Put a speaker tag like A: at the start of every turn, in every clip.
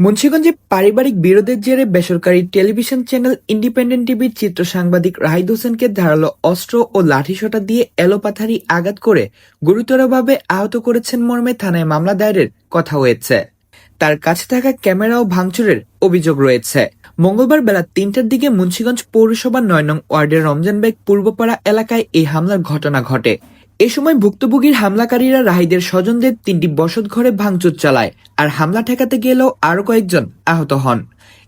A: মুন্সিগঞ্জে পারিবারিক বিরোধের জেরে বেসরকারি টেলিভিশন চ্যানেল ইন্ডিপেন্ডেন্ট টিভির চিত্র সাংবাদিক রাহিদ হোসেনকে ধারালো অস্ত্র ও লাঠিসোঁটা দিয়ে এলোপাথারি আঘাত করে গুরুতরভাবে আহত করেছেন মর্মে থানায় মামলা দায়েরের কথা হয়েছে। তার কাছে থাকা ক্যামেরা ও ভাঙচুরের অভিযোগ রয়েছে। মঙ্গলবার বেলা ৩টার দিকে মুন্সিগঞ্জ পৌরসভার ৯ নং ওয়ার্ডের রমজানবেগ পূর্বপাড়া এলাকায় এই হামলার ঘটনা ঘটে। এ সময় ভুক্তভোগীর হামলাকারীরা রাহিদের স্বজনদের ৩টি বসতঘরে ভাঙচুর চালায়, আর হামলা ঠেকাতে গেলেও আরো কয়েকজন আহত হন।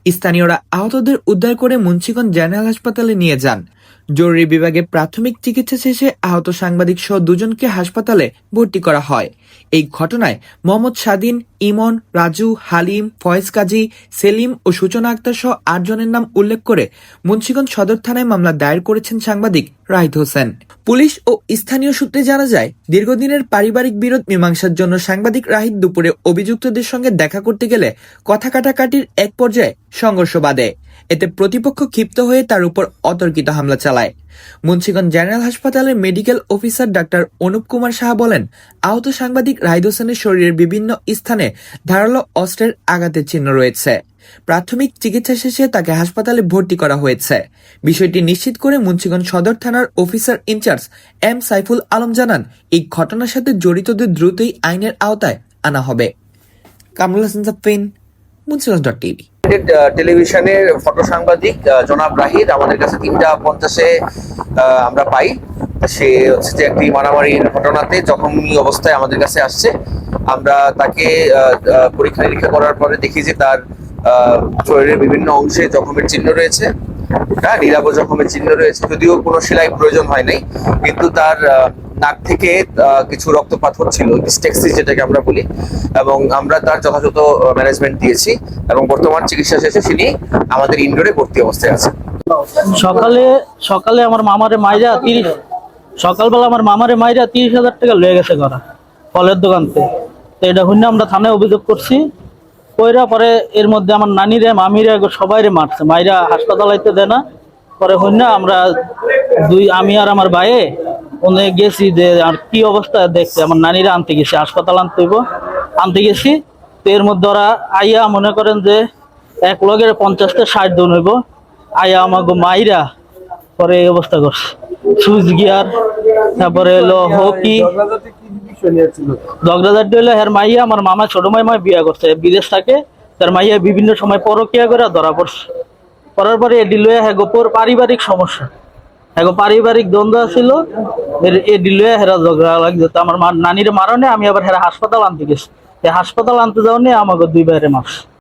A: স্থানীয়রা আহতদের উদ্ধার করে মুন্সিগঞ্জ জেনারেল হাসপাতালে নিয়ে যান। জরুরি বিভাগে প্রাথমিক চিকিৎসা শেষে আহত সাংবাদিক সহ দুজনকে হাসপাতালে ভর্তি করা হয়। এই ঘটনায় মোহাম্মদ স্বাধীন, ইমন, রাজু, হালিম, ফয়েজ কাজী, সেলিম ও সূচনা আক্তার সহ ৮ জনের নাম উল্লেখ করে মুন্সিগঞ্জ সদর থানায় মামলা দায়ের করেছেন সাংবাদিক রাহিদ হোসেন। পুলিশ ও স্থানীয় সূত্রে জানা যায়, দীর্ঘদিনের পারিবারিক বিরোধ মীমাংসার জন্য সাংবাদিক রাহিদ দুপুরে অভিযুক্তদের সঙ্গে দেখা করতে গেলে কথা কাটাকাটির এক পর্যায়ে সংঘর্ষ বাধে। এতে প্রতিপক্ষ ক্ষিপ্ত হয়ে তার উপর অতর্কিত হামলা চালায়। মুন্সিগঞ্জ জেনারেল হাসপাতালের medical officer doctor Anup Kumar Saha বলেন, আহত সাংবাদিক রাহিদ হোসেনের শরীরের বিভিন্ন স্থানে ধারালো অস্ত্রের আঘাতের চিহ্ন রয়েছে। প্রাথমিক চিকিৎসা শেষে তাকে হাসপাতালে ভর্তি করা হয়েছে। বিষয়টি নিশ্চিত করে মুন্সিগঞ্জ সদর থানার officer in charge M Saiful Alam জানান, এই ঘটনার সাথে জড়িতদের দ্রুতই আইনের আওতায় আনা হবে। কামরুল হাসান সাফিন, মুন্সিগঞ্জ.টিভি।
B: টেলিভিশনের ফটো সাংবাদিক জনাব রাহিদ আমাদের কাছে ৩:50-এ আমরা পাই। সে হচ্ছে যে একটি মারামারির ঘটনাতে জখমী অবস্থায় আমাদের কাছে আসছে। আমরা তাকে পরীক্ষা নিরীক্ষা করার পরে দেখি যে তার শরীরের বিভিন্ন অংশে জখমের চিহ্ন রয়েছে, নিরাপদ জখমের চিহ্ন রয়েছে। যদিও কোনো সেলাই প্রয়োজন হয় নাই, কিন্তু তার নাক থেকে কিছু রক্তপাত হচ্ছিল, স্টেক্সিস যেটাকে আমরা বলি, এবং আমরা তার যথাযথ ম্যানেজমেন্ট দিয়েছি এবং বর্তমান চিকিৎসা শেষে তিনি আমাদের ইনডোরে ভর্তি অবস্থায় আছে।
C: সকালে আমার মামারে মাইরা সকালবেলা আমার মামারে মাইরা 30,000 টাকা লয়ে গেছে করা ফলের দোকান থেকে। তো এটা হইলে আমরা থানায় অভিযোগ করছি। কইরা পরে এর মধ্যে আমার নানিরে মামিরে সবাইরে মারছে, মাইরা হাসপাতাল আইতে দেয় না। পরে হইনা আমরা আমি আর আমার ভাইয়ে ওনে গেছি যে আর কি অবস্থা দেখতে, আমার নানিরা আনতে গেছি, হাসপাতাল আনতে গেছি। তো এর মধ্যে ওরা আইয়া মনে করেন যে এক লগের 50-60 জন হইব, আইয়া আমাকে মাইরা পরে এই অবস্থা করছে। সুইচ গিয়ার, তারপরে এলো হকি ঝগড়াঝাটি হলো। হের মাইয়া আমার মামা ছোট মামা বিয়া করছে, বিদেশ থাকে। তার মাইয়া বিভিন্ন সময় পরকিয়া করে ধরা পড়ছে। পড়ার পরে এডি লইয়া গোপর পারিবারিক সমস্যা, পারিবারিক দ্বন্দ্ব ছিল, এডি লইয়া হেরা ঝগড়া লাগছে। আমার নানির মারণে আমি আবার হেরা হাসপাতাল আনতে গেছি। হাসপাতাল আনতে যাওয়া নিয়ে আমাকে 2 বাইরে মারছে।